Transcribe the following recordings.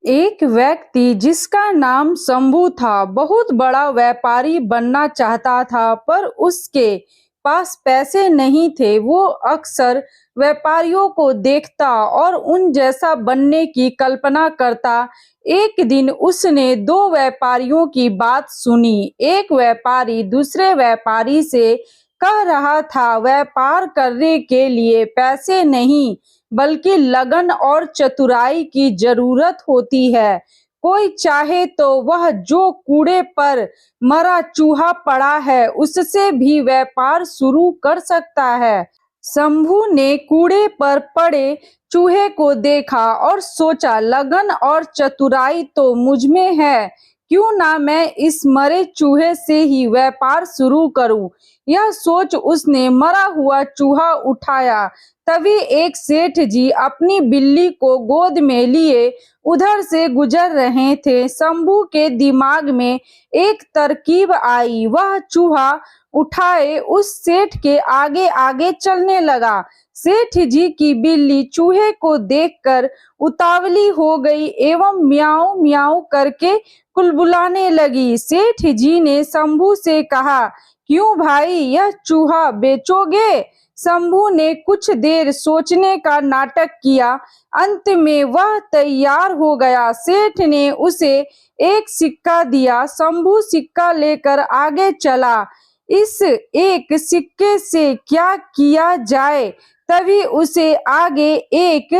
एक व्यक्ति जिसका नाम शंभू था बहुत बड़ा व्यापारी बनना चाहता था, पर उसके पास पैसे नहीं थे। वो अक्सर व्यापारियों को देखता और उन जैसा बनने की कल्पना करता। एक दिन उसने दो व्यापारियों की बात सुनी। एक व्यापारी दूसरे व्यापारी से कह रहा था, व्यापार करने के लिए पैसे नहीं बल्कि लगन और चतुराई की जरूरत होती है। कोई चाहे तो वह जो कूड़े पर मरा चूहा पड़ा है उससे भी व्यापार शुरू कर सकता है। शंभू ने कूड़े पर पड़े चूहे को देखा और सोचा, लगन और चतुराई तो मुझ में है, क्यों ना मैं इस मरे चूहे से ही व्यापार शुरू करूं। यह सोच उसने मरा हुआ चूहा उठाया। तभी एक सेठ जी अपनी बिल्ली को गोद में लिए उधर से गुजर रहे थे। शंभू के दिमाग में एक तरकीब आई। वह चूहा उठाए उस सेठ के आगे आगे चलने लगा। सेठ जी की बिल्ली चूहे को देखकर उतावली हो गई एवं म्याऊं म्याऊं करके कुलबुलाने लगी। सेठ जी ने शंभू से कहा, क्यों भाई, यह चूहा बेचोगे? शंभू ने कुछ देर सोचने का नाटक किया। अंत में वह तैयार हो गया। सेठ ने उसे एक सिक्का दिया। शंभू सिक्का लेकर आगे चला। इस एक सिक्के से क्या किया जाए? तभी उसे आगे एक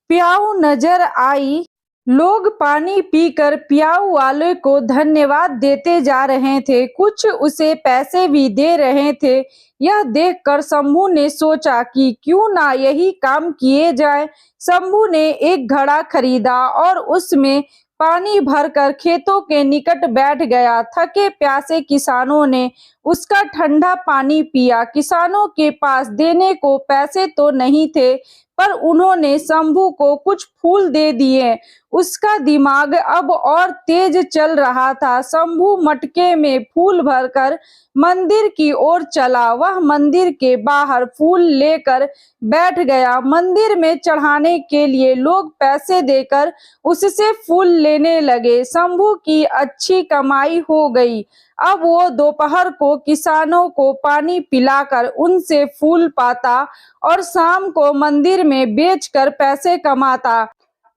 प्याऊ नजर आई। लोग पानी पीकर प्याऊ वाले को धन्यवाद देते जा रहे थे, कुछ उसे पैसे भी दे रहे थे। यह देखकर शंभू ने सोचा कि क्यों ना यही काम किए जाए। शंभू ने एक घड़ा खरीदा और उसमें पानी भरकर खेतों के निकट बैठ गया। थके प्यासे किसानों ने उसका ठंडा पानी पिया। किसानों के पास देने को पैसे तो नहीं थे, पर उन्होंने शंभू को कुछ फूल दे दिए। उसका दिमाग अब और तेज चल रहा था। शंभू मटके में फूल भरकर मंदिर की ओर चला। वह मंदिर के बाहर फूल लेकर बैठ गया। मंदिर में चढ़ाने के लिए लोग पैसे देकर उससे फूल लेने लगे। शंभू की अच्छी कमाई हो गई। अब वो दोपहर को किसानों को पानी पिलाकर उनसे फूल पाता और शाम को मंदिर में बेचकर पैसे कमाता।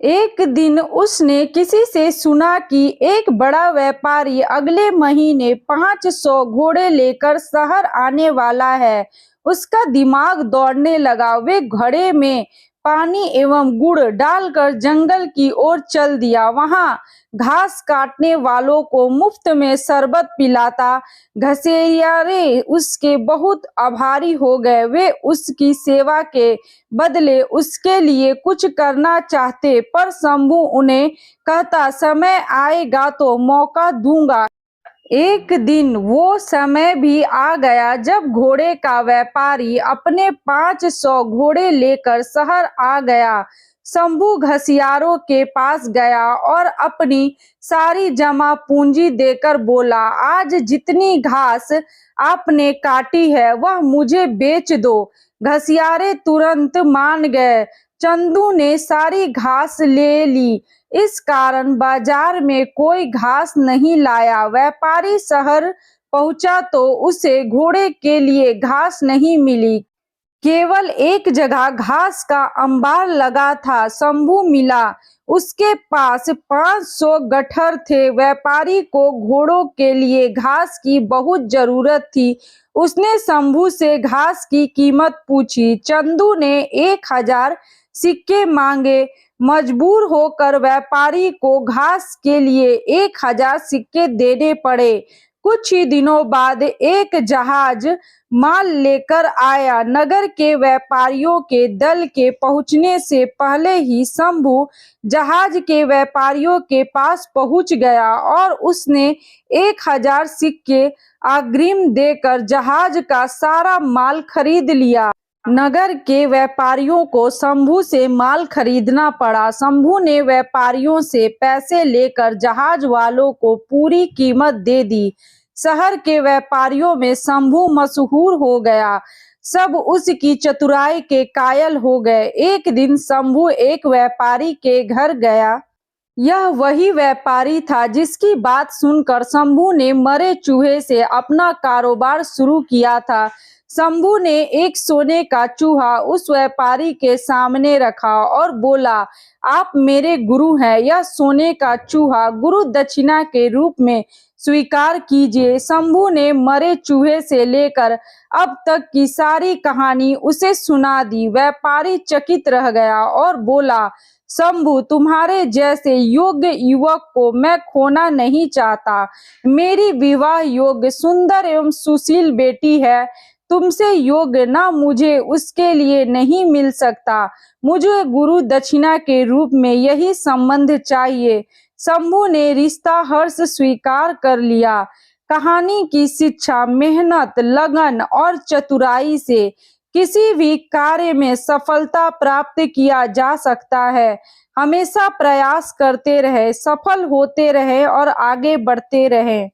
एक दिन उसने किसी से सुना कि एक बड़ा व्यापारी अगले महीने 500 घोड़े लेकर शहर आने वाला है। उसका दिमाग दौड़ने लगा। वे घड़े में पानी एवं गुड़ डालकर जंगल की ओर चल दिया। वहां घास काटने वालों को मुफ्त में शरबत पिलाता। घसेरियारे उसके बहुत आभारी हो गए। वे उसकी सेवा के बदले उसके लिए कुछ करना चाहते, पर शंभू उन्हें कहता, समय आएगा तो मौका दूंगा। एक दिन वो समय भी आ गया जब घोड़े का व्यापारी अपने 500 घोड़े लेकर शहर आ गया। शंभू घसियारों के पास गया और अपनी सारी जमा पूंजी देकर बोला, आज जितनी घास आपने काटी है वह मुझे बेच दो। घसियारे तुरंत मान गए। चंदू ने सारी घास ले ली। इस कारण बाजार में कोई घास नहीं लाया। व्यापारी शहर पहुंचा तो उसे घोड़े के लिए घास नहीं मिली। केवल एक जगह घास का अंबार लगा था। शंभू मिला। उसके पास 500 गट्ठर थे। व्यापारी को घोड़ों के लिए घास की बहुत जरूरत थी। उसने शंभू से घास की कीमत पूछी। चंदू ने 1000 सिक्के मांगे। मजबूर होकर व्यापारी को घास के लिए 1000 सिक्के देने पड़े। कुछ ही दिनों बाद एक जहाज माल लेकर आया। नगर के व्यापारियों के दल के पहुंचने से पहले ही शंभू जहाज के व्यापारियों के पास पहुंच गया और उसने 1000 सिक्के अग्रिम देकर जहाज का सारा माल खरीद लिया। नगर के व्यापारियों को शंभू से माल खरीदना पड़ा। शंभू ने व्यापारियों से पैसे लेकर जहाज वालों को पूरी कीमत दे दी। शहर के व्यापारियों में शंभू मशहूर हो गया। सब उसकी चतुराई के कायल हो गए। एक दिन शंभू एक व्यापारी के घर गया। यह वही व्यापारी था जिसकी बात सुनकर शंभू ने मरे चूहे से अपना कारोबार शुरू किया था। शंभू ने एक सोने का चूहा उस व्यापारी के सामने रखा और बोला, आप मेरे गुरु हैं, यह सोने का चूहा गुरु दक्षिणा के रूप में स्वीकार कीजिए। शंभू ने मरे चूहे से लेकर अब तक की सारी कहानी उसे सुना दी। व्यापारी चकित रह गया और बोला, शंभू, तुम्हारे जैसे योग्य युवक को मैं खोना नहीं चाहता। मेरी विवाह योग्य सुंदर एवं सुशील बेटी है। तुमसे योग्य ना मुझे उसके लिए नहीं मिल सकता। मुझे गुरु दक्षिणा के रूप में यही संबंध चाहिए। शंभू ने रिश्ता हर्ष स्वीकार कर लिया। कहानी की शिक्षा मेहनत, लगन और चतुराई से किसी भी कार्य में सफलता प्राप्त किया जा सकता है। हमेशा प्रयास करते रहे, सफल होते रहे और आगे बढ़ते रहे।